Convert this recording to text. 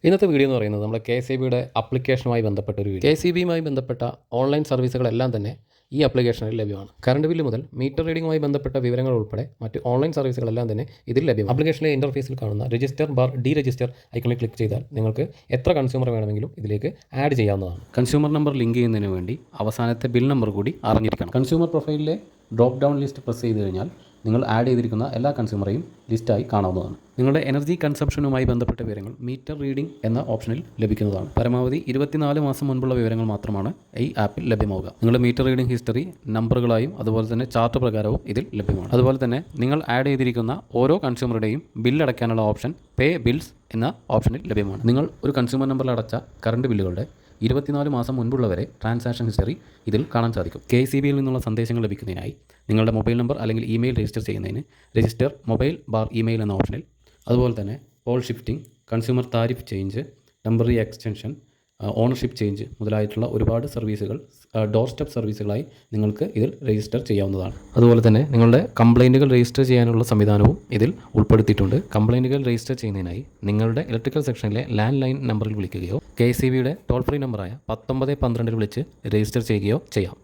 ഇന്നത്തെ വീഡിയോ എന്ന് പറയുന്നത് നമ്മുടെ KCBയുടെ ആപ്ലിക്കേഷനുമായി ബന്ധപ്പെട്ട ഒരു വീഡിയോ. KCBയുമായി ബന്ധപ്പെട്ട ഓൺലൈൻ സർവീസുകളെല്ലാം തന്നെ ഈ ആപ്ലിക്കേഷനിൽ ലഭ്യമാണ്. കറണ്ട് ബില്ല് മുതൽ മീറ്റർ റീഡിംഗുമായി ബന്ധപ്പെട്ട വിവരങ്ങൾ ഉൾപ്പെടെ മറ്റ് ഓൺലൈൻ സർവീസുകളെല്ലാം തന്നെ ഇതിൽ ലഭ്യമാണ്. ആപ്ലിക്കേഷനിലെ ഇൻ്റർഫേസിൽ കാണുന്ന രജിസ്റ്റർ ബാർ ഡി രജിസ്റ്റർ ഐക്കണിൽ ക്ലിക്ക് ചെയ്താൽ നിങ്ങൾക്ക് എത്ര കൺസ്യൂമർ വേണമെങ്കിലും ഇതിലേക്ക് ആഡ് ചെയ്യാവുന്നതാണ്. കൺസ്യൂമർ നമ്പർ ലിങ്ക് ചെയ്യുന്നതിന് വേണ്ടി അവസാനത്തെ ബിൽ നമ്പർ കൂടി അറിഞ്ഞിരിക്കണം. കൺസ്യൂമർ പ്രൊഫൈലിലെ ഡ്രോപ്പ് ഡൗൺ ലിസ്റ്റ് പ്രസ് ചെയ്ത് കഴിഞ്ഞാൽ നിങ്ങൾ ആഡ് ചെയ്തിരിക്കുന്ന എല്ലാ കൺസ്യൂമറേയും ലിസ്റ്റായി കാണാവുന്നതാണ്. നിങ്ങളുടെ എനർജി കൺസംഷനുമായി ബന്ധപ്പെട്ട വിവരങ്ങൾ മീറ്റർ റീഡിംഗ് എന്ന ഓപ്ഷനിൽ ലഭിക്കുന്നതാണ്. പരമാവധി 24 മാസം മുൻപുള്ള വിവരങ്ങൾ മാത്രമാണ് ഈ ആപ്പിൽ ലഭ്യമാവുക. നിങ്ങളുടെ മീറ്റർ റീഡിംഗ് ഹിസ്റ്ററി നമ്പറുകളായും അതുപോലെ തന്നെ ചാർട്ട് പ്രകാരവും ഇതിൽ ലഭ്യമാണ്. അതുപോലെ തന്നെ നിങ്ങൾ ആഡ് ചെയ്തിരിക്കുന്ന ഓരോ കൺസ്യൂമറുടെയും ബില്ല് അടയ്ക്കാനുള്ള ഓപ്ഷൻ പേ ബിൽസ് എന്ന ഓപ്ഷനിൽ ലഭ്യമാണ്. നിങ്ങൾ ഒരു കൺസ്യൂമർ നമ്പറിൽ അടച്ച കറണ്ട് ബില്ലുകളുടെ 24 മാസം മുൻപുള്ളവരെ ട്രാൻസാക്ഷൻ ഹിസ്റ്ററി ഇതിൽ കാണാൻ സാധിക്കും. KCBയിൽ നിന്നുള്ള സന്ദേശങ്ങൾ ലഭിക്കുന്നതിനായി നിങ്ങളുടെ മൊബൈൽ നമ്പർ അല്ലെങ്കിൽ ഇമെയിൽ രജിസ്റ്റർ ചെയ്യുന്നതിന് രജിസ്റ്റർ മൊബൈൽ ബാർ ഇമെയിൽ എന്ന ഓപ്ഷനിൽ, അതുപോലെ തന്നെ pole shifting, consumer tariff change, temporary extension, ownership change മുതലായിട്ടുള്ള ഒരുപാട് സർവീസുകൾ ഡോർ സ്റ്റെപ്പ് സർവീസുകളായി നിങ്ങൾക്ക് ഇതിൽ രജിസ്റ്റർ ചെയ്യാവുന്നതാണ്. അതുപോലെ തന്നെ നിങ്ങളുടെ കംപ്ലയിൻറ്റുകൾ രജിസ്റ്റർ ചെയ്യാനുള്ള സംവിധാനവും ഇതിൽ ഉൾപ്പെടുത്തിയിട്ടുണ്ട്. കംപ്ലയിൻറ്റുകൾ രജിസ്റ്റർ ചെയ്യുന്നതിനായി നിങ്ങളുടെ ഇലക്ട്രിക്കൽ സെക്ഷനിലെ ലാൻഡ് ലൈൻ നമ്പറിൽ വിളിക്കുകയോ KCBയുടെ ടോൾ ഫ്രീ നമ്പറായ 1912 വിളിച്ച് രജിസ്റ്റർ ചെയ്യുകയോ ചെയ്യാം.